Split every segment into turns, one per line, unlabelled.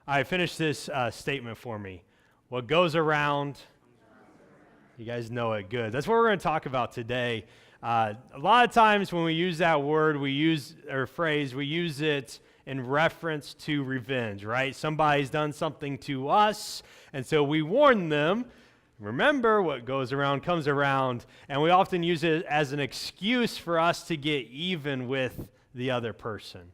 All right, finish this statement for me. What goes around, you guys know it good. That's what we're going to talk about today. A lot of times when we use that word, or phrase, we use it in reference to revenge, right? Somebody's done something to us, and so we warn them. Remember, what goes around comes around, and we often use it as an excuse for us to get even with the other person.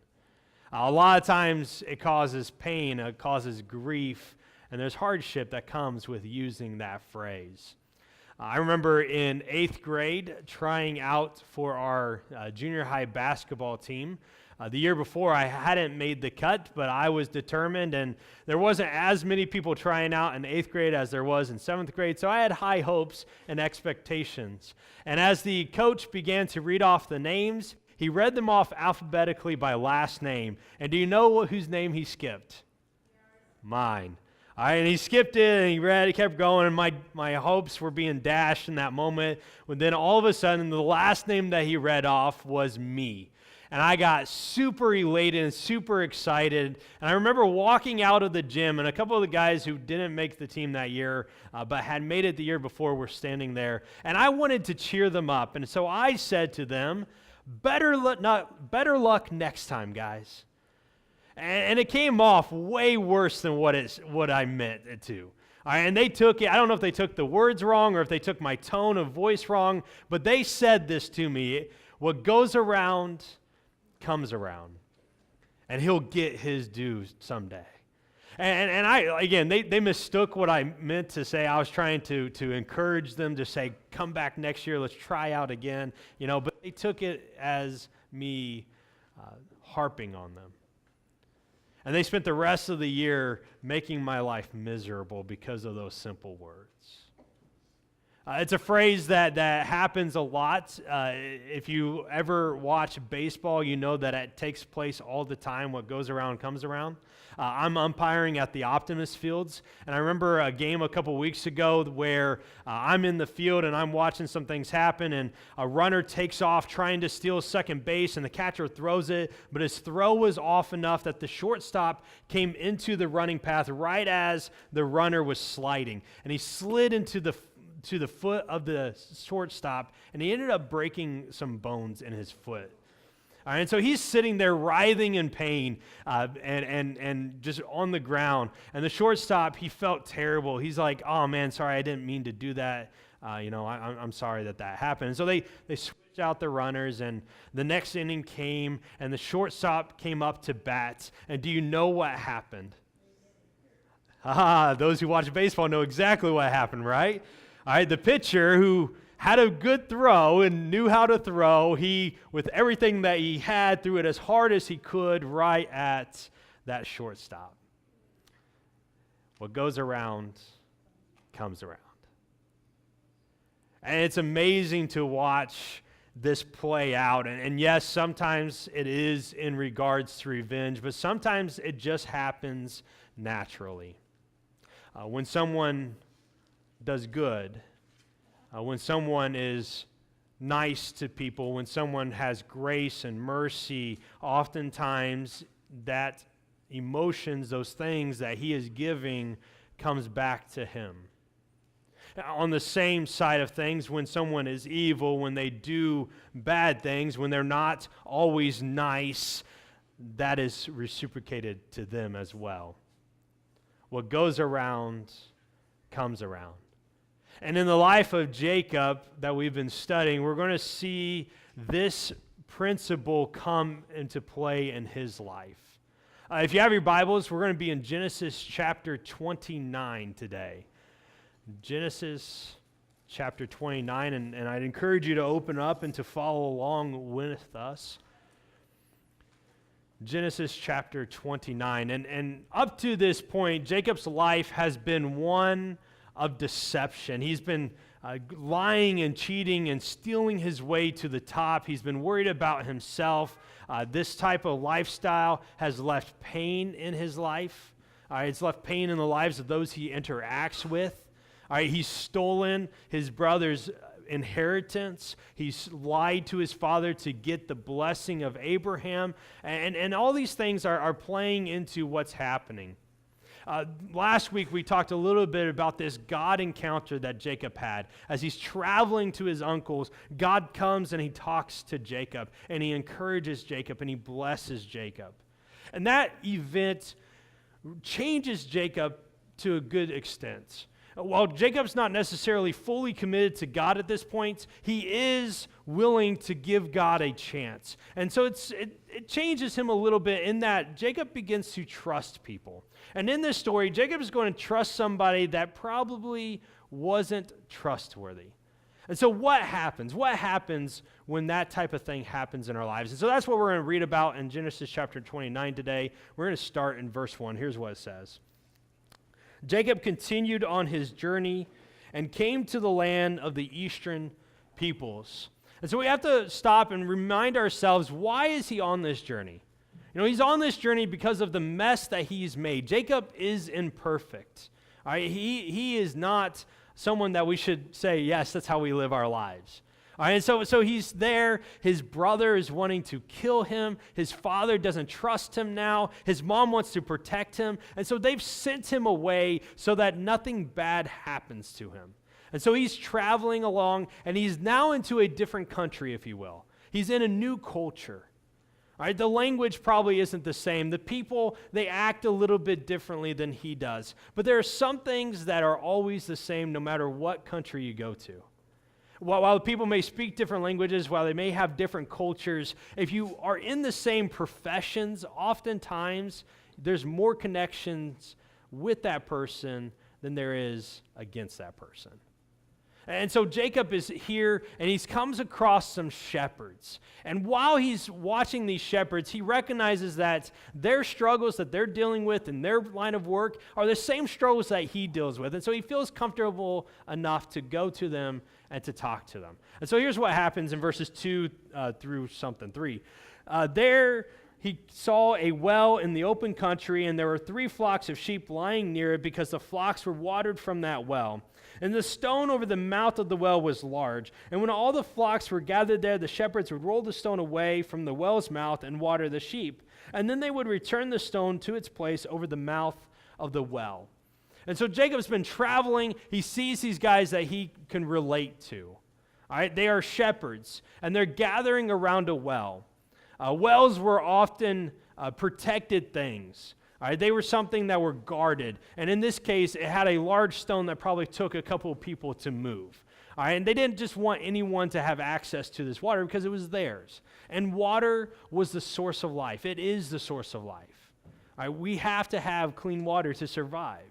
A lot of times it causes pain, it causes grief, and there's hardship that comes with using that phrase. I remember in 8th grade trying out for our junior high basketball team. The year before, I hadn't made the cut, but I was determined, and there wasn't as many people trying out in 8th grade as there was in 7th grade, so I had high hopes and expectations. And as the coach began to read off the names, he read them off alphabetically by last name. And do you know whose name he skipped? Mine. All right, and he skipped it, and he kept going, and my hopes were being dashed in that moment, when then all of a sudden, the last name that he read off was me. And I got super elated and super excited. And I remember walking out of the gym, and a couple of the guys who didn't make the team that year, but had made it the year before, were standing there. And I wanted to cheer them up. And so I said to them, better luck next time, guys. And it came off way worse than what I meant it to. All right, and they took it. I don't know if they took the words wrong or if they took my tone of voice wrong, but they said this to me: what goes around comes around, and he'll get his due someday. And I, again, they mistook what I meant to say. I was trying to encourage them to say, come back next year, let's try out again, but they took it as me harping on them. And they spent the rest of the year making my life miserable because of those simple words. It's a phrase that happens a lot. If you ever watch baseball, you know that it takes place all the time. What goes around comes around. I'm umpiring at the Optimist Fields, and I remember a game a couple weeks ago where I'm in the field and I'm watching some things happen, and a runner takes off trying to steal second base, and the catcher throws it, but his throw was off enough that the shortstop came into the running path right as the runner was sliding, and he slid into the foot of the shortstop, and he ended up breaking some bones in his foot. All right, and so he's sitting there writhing in pain and just on the ground. And the shortstop, he felt terrible. He's like, oh man, sorry, I didn't mean to do that. I'm sorry that happened. And so they switched out the runners, and the next inning came, and the shortstop came up to bat. And do you know what happened? Those who watch baseball know exactly what happened, right? All right, the pitcher, who had a good throw and knew how to throw, he, with everything that he had, threw it as hard as he could right at that shortstop. What goes around comes around. And it's amazing to watch this play out. And yes, sometimes it is in regards to revenge, but sometimes it just happens naturally. When someone does good, when someone is nice to people, when someone has grace and mercy, oftentimes that emotions, those things that he is giving, comes back to him. On the same side of things, when someone is evil, when they do bad things, when they're not always nice, that is reciprocated to them as well. What goes around comes around. And in the life of Jacob that we've been studying, we're going to see this principle come into play in his life. If you have your Bibles, we're going to be in Genesis chapter 29 today. Genesis chapter 29, and I'd encourage you to open up and to follow along with us. Genesis chapter 29. And up to this point, Jacob's life has been one of deception. He's been lying and cheating and stealing his way to the top. He's been worried about himself. This type of lifestyle has left pain in his life. It's left pain in the lives of those he interacts with. He's stolen his brother's inheritance. He's lied to his father to get the blessing of Abraham. And all these things are playing into what's happening. Last week, we talked a little bit about this God encounter that Jacob had. As he's traveling to his uncles, God comes and he talks to Jacob, and he encourages Jacob, and he blesses Jacob. And that event changes Jacob to a good extent. While Jacob's not necessarily fully committed to God at this point, he is willing to give God a chance. And so it changes him a little bit in that Jacob begins to trust people. And in this story, Jacob is going to trust somebody that probably wasn't trustworthy. And so what happens? What happens when that type of thing happens in our lives? And so that's what we're going to read about in Genesis chapter 29 today. We're going to start in verse 1. Here's what it says. Jacob continued on his journey and came to the land of the eastern peoples. And so we have to stop and remind ourselves, why is he on this journey? You know, he's on this journey because of the mess that he's made. Jacob is imperfect. All right? He is not someone that we should say, yes, that's how we live our lives. All right, and so he's there. His brother is wanting to kill him. His father doesn't trust him now. His mom wants to protect him. And so they've sent him away so that nothing bad happens to him. And so he's traveling along, and he's now into a different country, if you will. He's in a new culture. All right, the language probably isn't the same. The people, they act a little bit differently than he does. But there are some things that are always the same no matter what country you go to. While people may speak different languages, while they may have different cultures, if you are in the same professions, oftentimes there's more connections with that person than there is against that person. And so Jacob is here, and he comes across some shepherds. And while he's watching these shepherds, he recognizes that their struggles that they're dealing with in their line of work are the same struggles that he deals with. And so he feels comfortable enough to go to them and to talk to them. And so here's what happens in verses 2 through 3. There he saw a well in the open country, and there were 3 flocks of sheep lying near it because the flocks were watered from that well. And the stone over the mouth of the well was large. And when all the flocks were gathered there, the shepherds would roll the stone away from the well's mouth and water the sheep. And then they would return the stone to its place over the mouth of the well. And so Jacob's been traveling. He sees these guys that he can relate to. All right, they are shepherds, and they're gathering around a well. Wells were often protected things. All right, they were something that were guarded. And in this case, it had a large stone that probably took a couple of people to move. All right, and they didn't just want anyone to have access to this water because it was theirs. And water was the source of life. It is the source of life. All right, we have to have clean water to survive.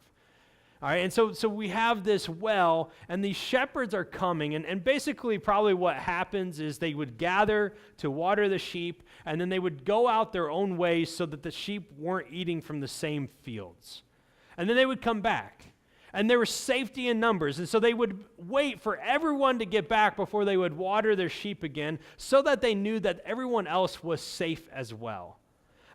All right, and so we have this well, and these shepherds are coming, and basically probably what happens is they would gather to water the sheep, and then they would go out their own ways so that the sheep weren't eating from the same fields. And then they would come back, and there was safety in numbers, and so they would wait for everyone to get back before they would water their sheep again so that they knew that everyone else was safe as well.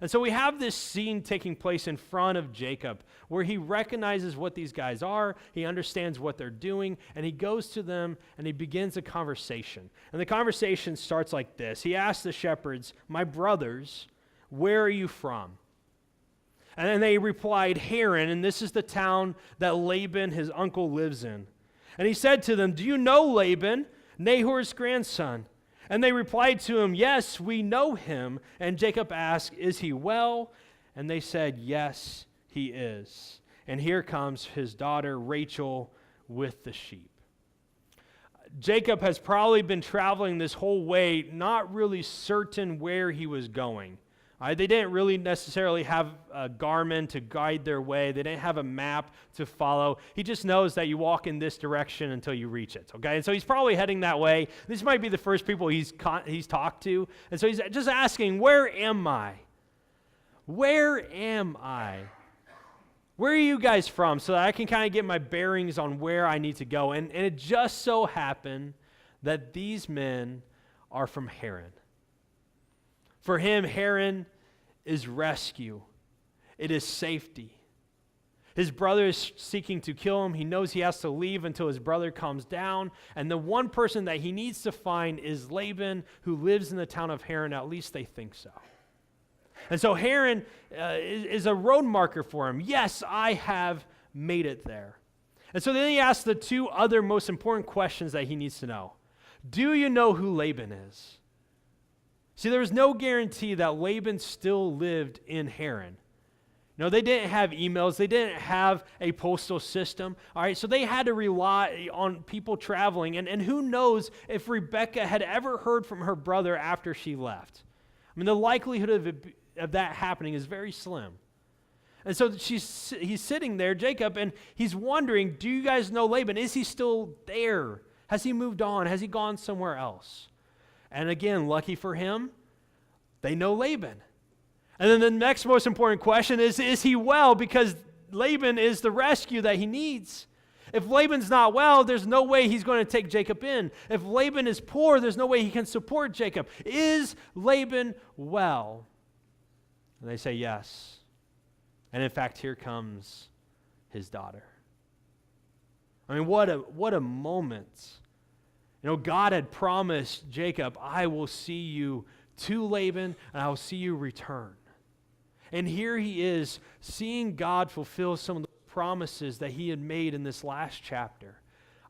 And so we have this scene taking place in front of Jacob where he recognizes what these guys are, he understands what they're doing, and he goes to them and he begins a conversation. And the conversation starts like this. He asks the shepherds, "My brothers, where are you from?" And then they replied, "Haran," and this is the town that Laban, his uncle, lives in. And he said to them, "Do you know Laban, Nahor's grandson?" And they replied to him, "Yes, we know him." And Jacob asked, "Is he well?" And they said, "Yes, he is." And here comes his daughter Rachel with the sheep. Jacob has probably been traveling this whole way, not really certain where he was going. They didn't really necessarily have a Garmin to guide their way. They didn't have a map to follow. He just knows that you walk in this direction until you reach it, okay? And so he's probably heading that way. This might be the first people he's talked to. And so he's just asking, "Where am I? Where am I? Where are you guys from?" So that I can kind of get my bearings on where I need to go. And it just so happened that these men are from Haran. For him, Haran is rescue. It is safety. His brother is seeking to kill him. He knows he has to leave until his brother comes down. And the one person that he needs to find is Laban, who lives in the town of Haran. At least they think so. And so Haran is a road marker for him. Yes, I have made it there. And so then he asks the two other most important questions that he needs to know. Do you know who Laban is? See, there was no guarantee that Laban still lived in Haran. No, they didn't have emails. They didn't have a postal system. All right, so they had to rely on people traveling. And who knows if Rebekah had ever heard from her brother after she left. I mean, the likelihood of that happening is very slim. And so he's sitting there, Jacob, and he's wondering, do you guys know Laban? Is he still there? Has he moved on? Has he gone somewhere else? And again, lucky for him, they know Laban. And then the next most important question is he well? Because Laban is the rescue that he needs. If Laban's not well, there's no way he's going to take Jacob in. If Laban is poor, there's no way he can support Jacob. Is Laban well? And they say yes. And in fact, here comes his daughter. I mean, what a moment. You know, God had promised Jacob, I will see you to Laban, and I will see you return. And here he is seeing God fulfill some of the promises that he had made in this last chapter.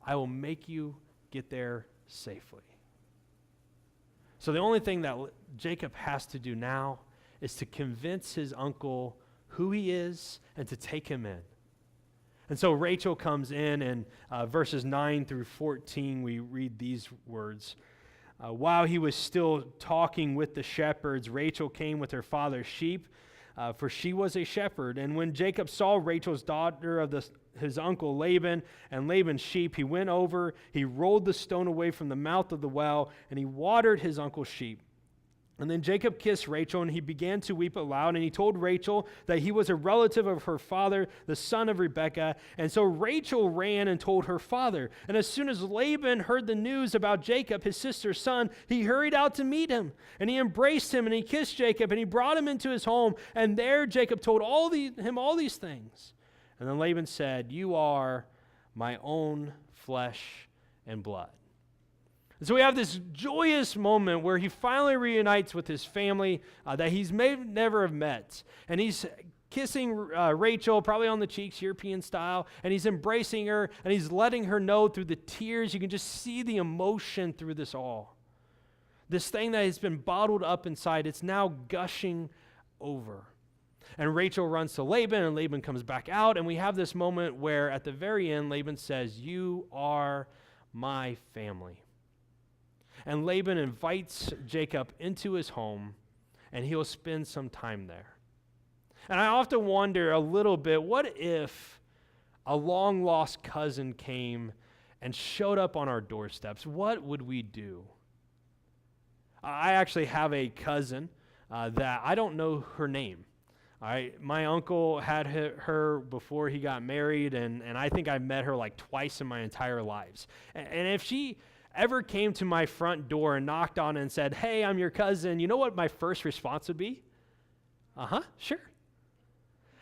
I will make you get there safely. So the only thing that Jacob has to do now is to convince his uncle who he is and to take him in. And so Rachel comes in, and verses 9 through 14, we read these words. While he was still talking with the shepherds, Rachel came with her father's sheep, for she was a shepherd. And when Jacob saw Rachel's daughter of his uncle Laban and Laban's sheep, he went over, he rolled the stone away from the mouth of the well, and he watered his uncle's sheep. And then Jacob kissed Rachel, and he began to weep aloud, and he told Rachel that he was a relative of her father, the son of Rebekah. And so Rachel ran and told her father. And as soon as Laban heard the news about Jacob, his sister's son, he hurried out to meet him. And he embraced him, and he kissed Jacob, and he brought him into his home. And there Jacob told him all these things. And then Laban said, "You are my own flesh and blood." And so we have this joyous moment where he finally reunites with his family that he's never have met. And he's kissing Rachel, probably on the cheeks, European style, and he's embracing her, and he's letting her know through the tears. You can just see the emotion through this all. This thing that has been bottled up inside, it's now gushing over. And Rachel runs to Laban, and Laban comes back out, and we have this moment where at the very end, Laban says, "You are my family." And Laban invites Jacob into his home, and he'll spend some time there. And I often wonder a little bit, what if a long-lost cousin came and showed up on our doorsteps? What would we do? I actually have a cousin that I don't know her name. All right, my uncle had her before he got married, and I think I met her like twice in my entire lives. And if she ever came to my front door and knocked on it and said, "Hey, I'm your cousin," you know what my first response would be? Sure.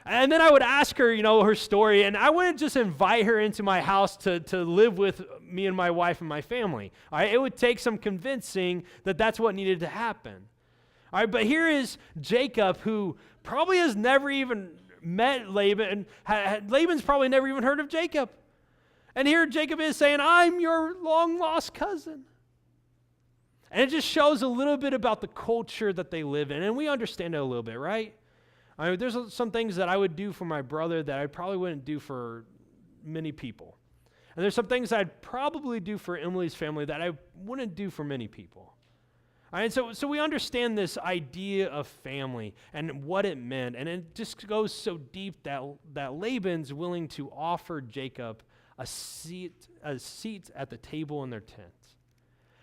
And then I would ask her, her story, and I wouldn't just invite her into my house to live with me and my wife and my family. All right, it would take some convincing that that's what needed to happen. All right, but here is Jacob, who probably has never even met Laban, and Laban's probably never even heard of Jacob. And here Jacob is saying, "I'm your long-lost cousin." And it just shows a little bit about the culture that they live in. And we understand it a little bit, right? I mean, there's some things that I would do for my brother that I probably wouldn't do for many people. And there's some things I'd probably do for Emily's family that I wouldn't do for many people. All right, so we understand this idea of family and what it meant. And it just goes so deep that Laban's willing to offer Jacob a seat at the table in their tent.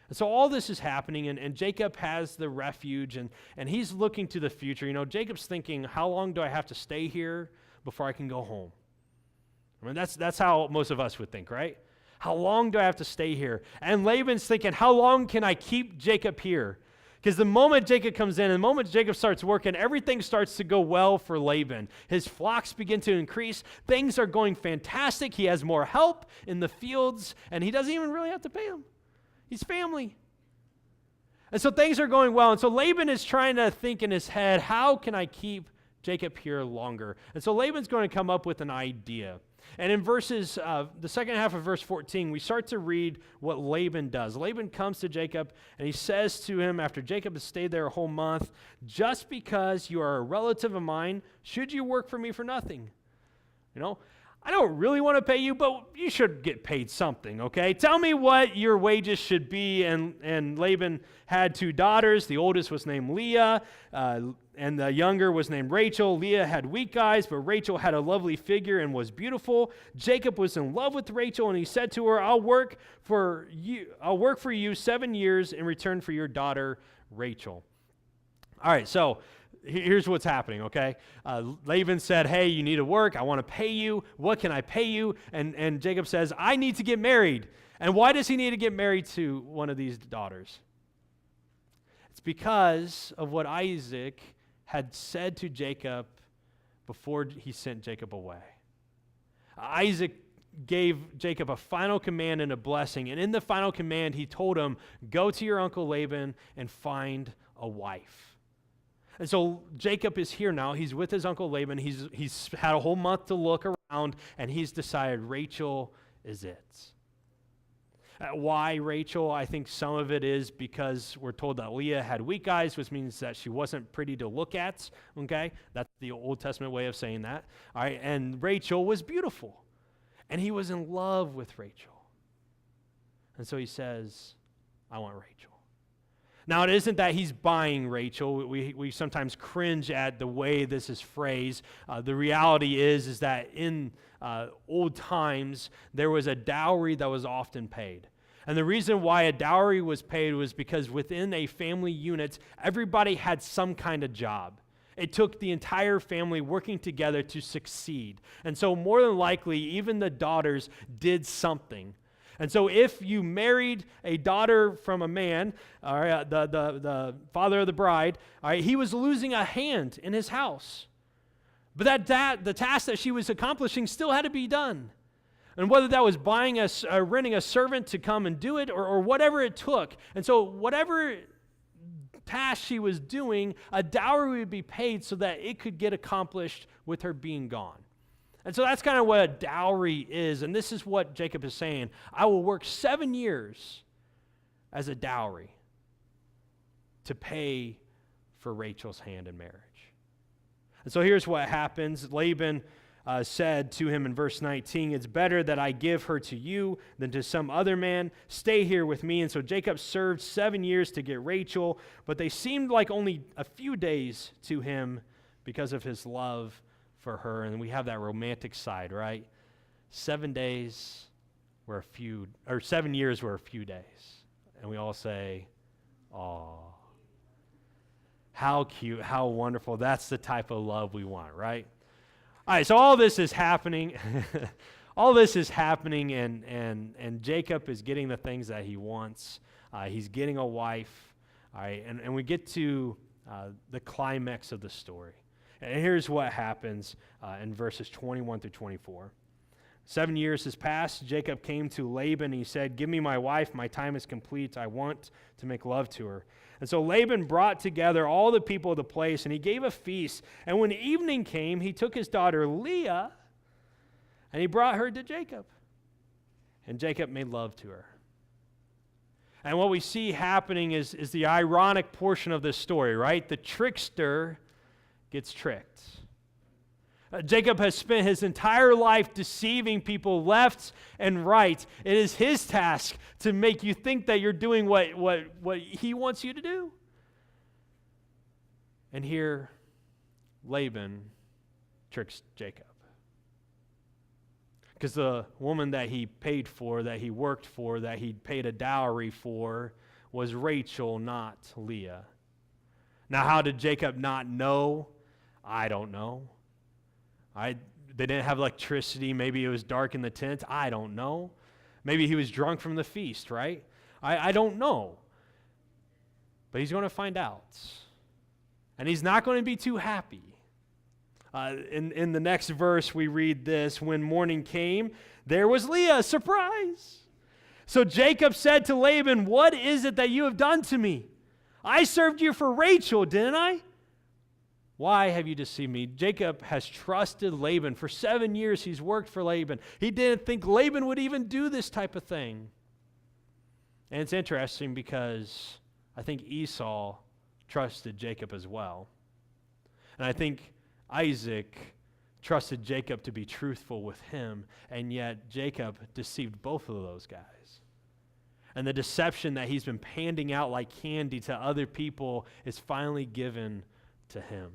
And so all this is happening, and Jacob has the refuge, and he's looking to the future. Jacob's thinking, how long do I have to stay here before I can go home? I mean, that's how most of us would think, right? How long do I have to stay here? And Laban's thinking, how long can I keep Jacob here? Because the moment Jacob comes in, the moment Jacob starts working, everything starts to go well for Laban. His flocks begin to increase. Things are going fantastic. He has more help in the fields, and he doesn't even really have to pay them. He's family. And so things are going well. And so Laban is trying to think in his head, how can I keep Jacob here longer? And so Laban's going to come up with an idea. And in the second half of verse 14, we start to read what Laban does. Laban comes to Jacob and he says to him, after Jacob has stayed there a whole month, just because you are a relative of mine, should you work for me for nothing? I don't really want to pay you, but you should get paid something, okay? Tell me what your wages should be. And Laban had 2 daughters. The oldest was named Leah, and the younger was named Rachel. Leah had weak eyes, but Rachel had a lovely figure and was beautiful. Jacob was in love with Rachel, and he said to her, I'll work for you 7 years in return for your daughter, Rachel. All right, so here's what's happening, okay? Laban said, hey, you need to work. I want to pay you. What can I pay you? And Jacob says, I need to get married. And why does he need to get married to one of these daughters? It's because of what Isaac had said to Jacob before he sent Jacob away. Isaac gave Jacob a final command and a blessing. And in the final command, he told him, go to your uncle Laban and find a wife. And so Jacob is here now. He's with his uncle Laban. He's had a whole month to look around, and he's decided Rachel is it. Why Rachel? I think some of it is because we're told that Leah had weak eyes, which means that she wasn't pretty to look at, okay? That's the Old Testament way of saying that. All right, and Rachel was beautiful, and he was in love with Rachel. And so he says, I want Rachel. Now, it isn't that he's buying Rachel. We sometimes cringe at the way this is phrased. The reality is that in old times, there was a dowry that was often paid. And the reason why a dowry was paid was because within a family unit, everybody had some kind of job. It took the entire family working together to succeed. And so more than likely, even the daughters did something. And so if you married a daughter from a man, all right, the father of the bride, all right, he was losing a hand in his house. But the task that she was accomplishing still had to be done. And whether that was renting a servant to come and do it or whatever it took. And so whatever task she was doing, a dowry would be paid so that it could get accomplished with her being gone. And so that's kind of what a dowry is. And this is what Jacob is saying. I will work 7 years as a dowry to pay for Rachel's hand in marriage. And so here's what happens. Laban said to him in verse 19, it's better that I give her to you than to some other man. Stay here with me. And so Jacob served 7 years to get Rachel, but they seemed like only a few days to him because of his love for her. And we have that romantic side, right? 7 days were a few, or 7 years were a few days. And we all say, "Aw, how cute, how wonderful." That's the type of love we want, right? All right, so all this is happening. All this is happening, and Jacob is getting the things that he wants. He's getting a wife. All right, and we get to the climax of the story. And here's what happens in verses 21 through 24. 7 years has passed. Jacob came to Laban. He said, "Give me my wife. My time is complete. I want to make love to her." And so Laban brought together all the people of the place, and he gave a feast. And when evening came, he took his daughter Leah, and he brought her to Jacob. And Jacob made love to her. And what we see happening is the ironic portion of this story, right? The trickster gets tricked. Jacob has spent his entire life deceiving people left and right. It is his task to make you think that you're doing what he wants you to do. And here, Laban tricks Jacob. Because the woman that he paid for, that he worked for, that he paid a dowry for, was Rachel, not Leah. Now, how did Jacob not know? I don't know. They didn't have electricity. Maybe it was dark in the tent. I don't know. Maybe he was drunk from the feast, right? I don't know. But he's going to find out. And he's not going to be too happy. In the next verse, we read this: when morning came, there was Leah. Surprise! So Jacob said to Laban, "What is it that you have done to me? I served you for Rachel, didn't I? Why have you deceived me? Jacob has trusted Laban. For 7 years, he's worked for Laban. He didn't think Laban would even do this type of thing. And it's interesting because I think Esau trusted Jacob as well. And I think Isaac trusted Jacob to be truthful with him, and yet Jacob deceived both of those guys. And the deception that he's been handing out like candy to other people is finally given to him.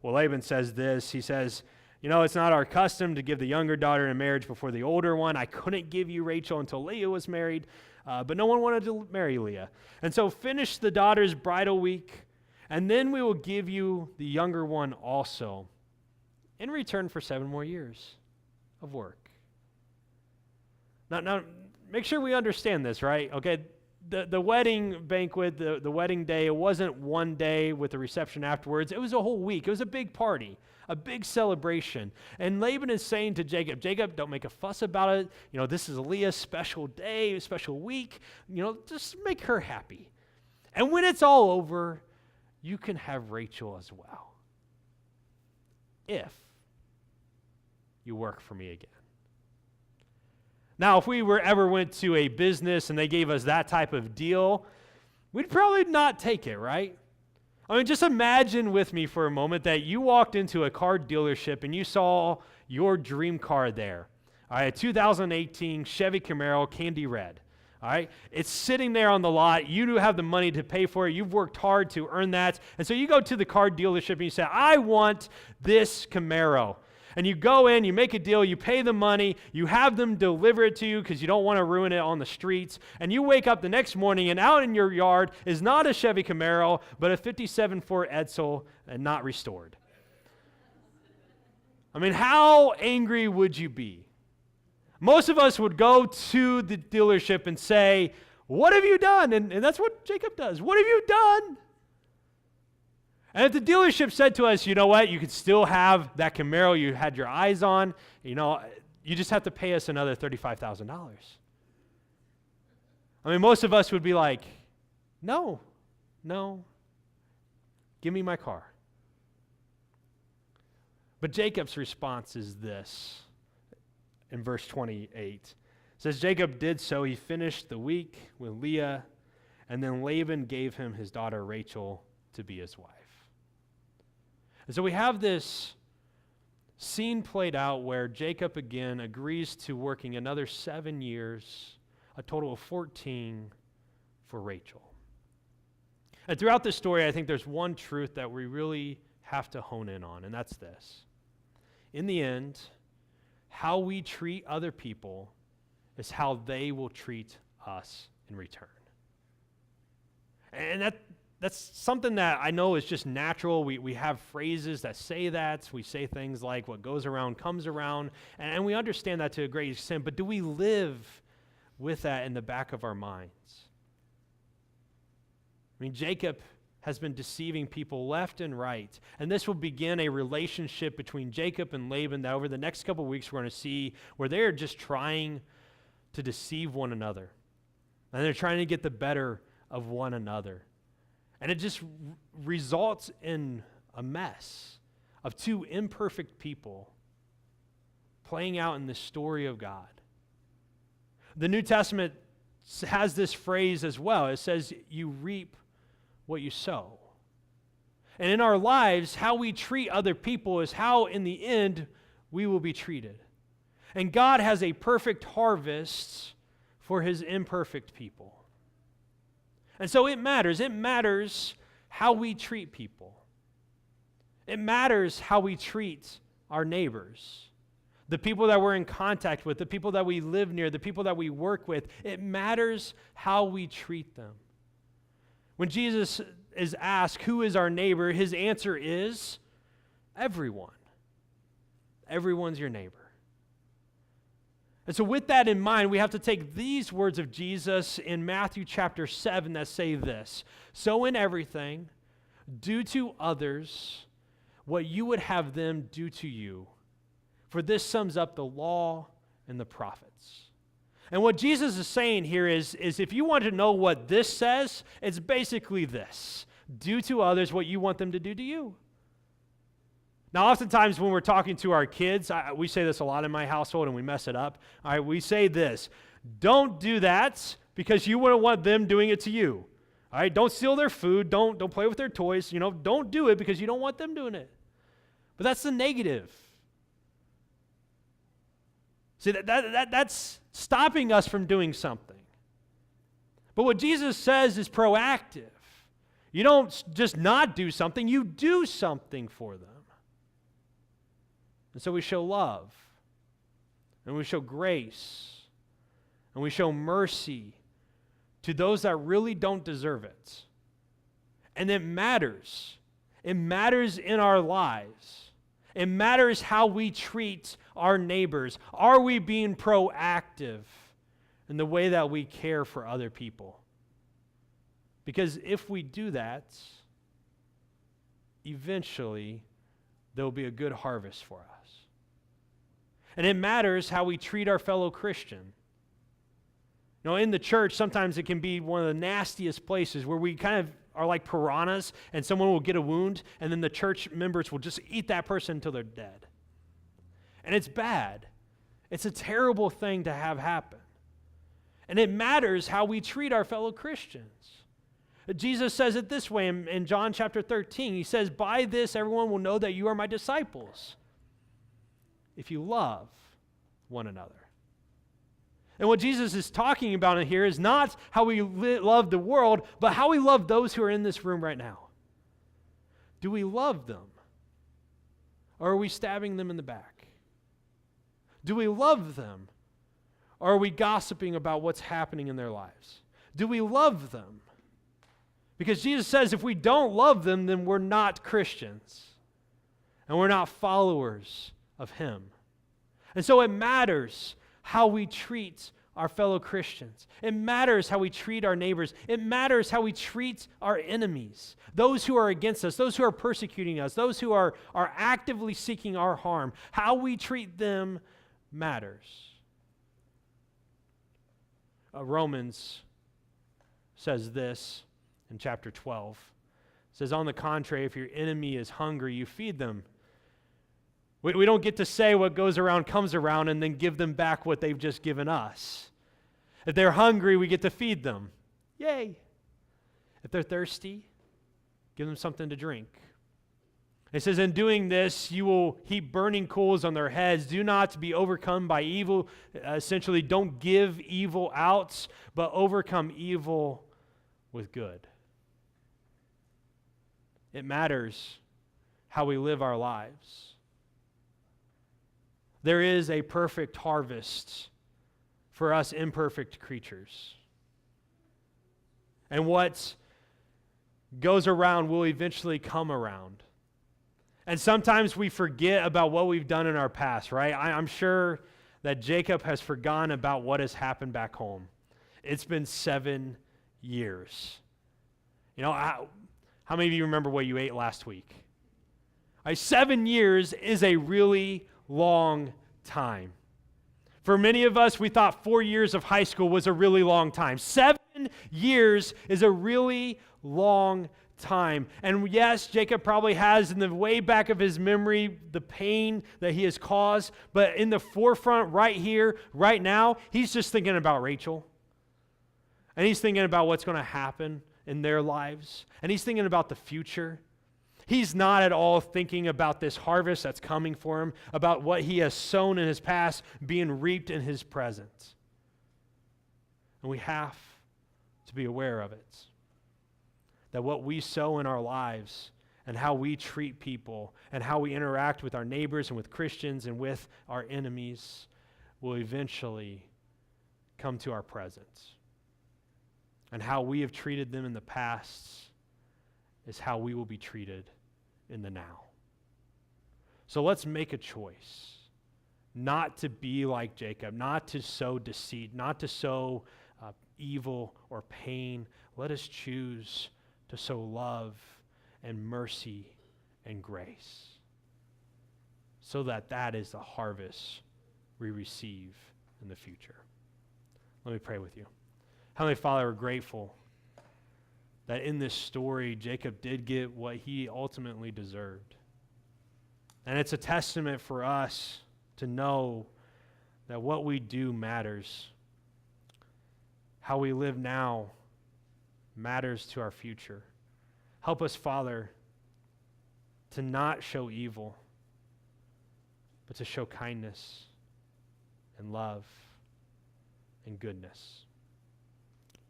Well, Laban says this. He says, it's not our custom to give the younger daughter in marriage before the older one. I couldn't give you Rachel until Leah was married, but no one wanted to marry Leah. And so finish the daughter's bridal week, and then we will give you the younger one also, in return for 7 more years of work. Now, make sure we understand this, right? Okay, the wedding banquet, the wedding day, it wasn't one day with the reception afterwards. It was a whole week. It was a big party, a big celebration. And Laban is saying to Jacob, don't make a fuss about it. This is Leah's special day, special week. Just make her happy. And when it's all over, you can have Rachel as well, if you work for me again. Now, if we ever went to a business and they gave us that type of deal, we'd probably not take it, right? I mean, just imagine with me for a moment that you walked into a car dealership and you saw your dream car there. All right, a 2018 Chevy Camaro Candy Red. All right, it's sitting there on the lot. You do have the money to pay for it. You've worked hard to earn that. And so you go to the car dealership and you say, I want this Camaro. And you go in, you make a deal, you pay the money, you have them deliver it to you because you don't want to ruin it on the streets. And you wake up the next morning and out in your yard is not a Chevy Camaro, but a 57 Ford Edsel and not restored. I mean, how angry would you be? Most of us would go to the dealership and say, what have you done? And that's what Jacob does. What have you done? And if the dealership said to us, you know what, you could still have that Camaro you had your eyes on, you just have to pay us another $35,000. I mean, most of us would be like, no, give me my car. But Jacob's response is this in verse 28. It says, Jacob did so. He finished the week with Leah, and then Laban gave him his daughter Rachel to be his wife. And so we have this scene played out where Jacob again agrees to working another 7 years, a total of 14, for Rachel. And throughout this story, I think there's one truth that we really have to hone in on, and that's this. In the end, how we treat other people is how they will treat us in return. And that's something that I know is just natural. We have phrases that say that. We say things like, what goes around comes around. And we understand that to a great extent. But do we live with that in the back of our minds? I mean, Jacob has been deceiving people left and right. And this will begin a relationship between Jacob and Laban that over the next couple of weeks we're going to see where they're just trying to deceive one another. And they're trying to get the better of one another. And it just results in a mess of two imperfect people playing out in the story of God. The New Testament has this phrase as well. It says, you reap what you sow. And in our lives, how we treat other people is how, in the end, we will be treated. And God has a perfect harvest for his imperfect people. And so it matters. It matters how we treat people. It matters how we treat our neighbors, the people that we're in contact with, the people that we live near, the people that we work with. It matters how we treat them. When Jesus is asked, who is our neighbor? His answer is everyone. Everyone's your neighbor. And so with that in mind, we have to take these words of Jesus in Matthew chapter 7 that say this: so in everything, do to others what you would have them do to you. For this sums up the law and the prophets. And what Jesus is saying here is if you want to know what this says, it's basically this: do to others what you want them to do to you. Now, oftentimes when we're talking to our kids, we say this a lot in my household and we mess it up. All right, we say this: don't do that because you wouldn't want them doing it to you. All right, don't steal their food, don't play with their toys, don't do it because you don't want them doing it. But that's the negative. See, that's stopping us from doing something. But what Jesus says is proactive. You don't just not do something, you do something for them. And so we show love, and we show grace, and we show mercy to those that really don't deserve it. And it matters. It matters in our lives. It matters how we treat our neighbors. Are we being proactive in the way that we care for other people? Because if we do that, eventually there will be a good harvest for us. And it matters how we treat our fellow Christian. In the church, sometimes it can be one of the nastiest places where we kind of are like piranhas, and someone will get a wound, and then the church members will just eat that person until they're dead. And it's bad. It's a terrible thing to have happen. And it matters how we treat our fellow Christians. Jesus says it this way in John chapter 13. He says, "By this everyone will know that you are my disciples, if you love one another." And what Jesus is talking about in here is not how we love the world, but how we love those who are in this room right now. Do we love them? Or are we stabbing them in the back? Do we love them? Or are we gossiping about what's happening in their lives? Do we love them? Because Jesus says if we don't love them, then we're not Christians. And we're not followers of Him. And so it matters how we treat our fellow Christians. It matters how we treat our neighbors. It matters how we treat our enemies, those who are against us, those who are persecuting us, those who are actively seeking our harm. How we treat them matters. Romans says this in chapter 12. It says, "On the contrary, if your enemy is hungry, you feed them." We don't get to say what goes around comes around and then give them back what they've just given us. If they're hungry, we get to feed them. Yay. If they're thirsty, give them something to drink. It says, "In doing this, you will heap burning coals on their heads. Do not be overcome by evil." Essentially, don't give evil out, but overcome evil with good. It matters how we live our lives. There is a perfect harvest for us imperfect creatures. And what goes around will eventually come around. And sometimes we forget about what we've done in our past, right? I'm sure that Jacob has forgotten about what has happened back home. It's been 7 years. How many of you remember what you ate last week? 7 years is a really long time. For many of us, we thought 4 years of high school was a really long time. 7 years is a really long time. And yes, Jacob probably has in the way back of his memory the pain that he has caused, but in the forefront right here, right now, he's just thinking about Rachel. And he's thinking about what's going to happen in their lives. And he's thinking about the future. He's not at all thinking about this harvest that's coming for him, about what he has sown in his past being reaped in his present. And we have to be aware of it. That what we sow in our lives and how we treat people and how we interact with our neighbors and with Christians and with our enemies will eventually come to our presence. And how we have treated them in the past is how we will be treated in the now. So let's make a choice not to be like Jacob, not to sow deceit, not to sow evil or pain. Let us choose to sow love and mercy and grace so that that is the harvest we receive in the future. Let me pray with you. Heavenly Father, we're grateful that in this story, Jacob did get what he ultimately deserved. And it's a testament for us to know that what we do matters. How we live now matters to our future. Help us, Father, to not show evil, but to show kindness and love and goodness.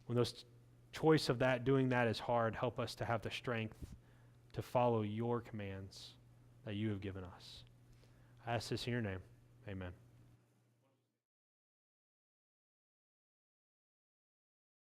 When those choice of that, doing that is hard, help us to have the strength to follow your commands that you have given us. I ask this in your name. Amen.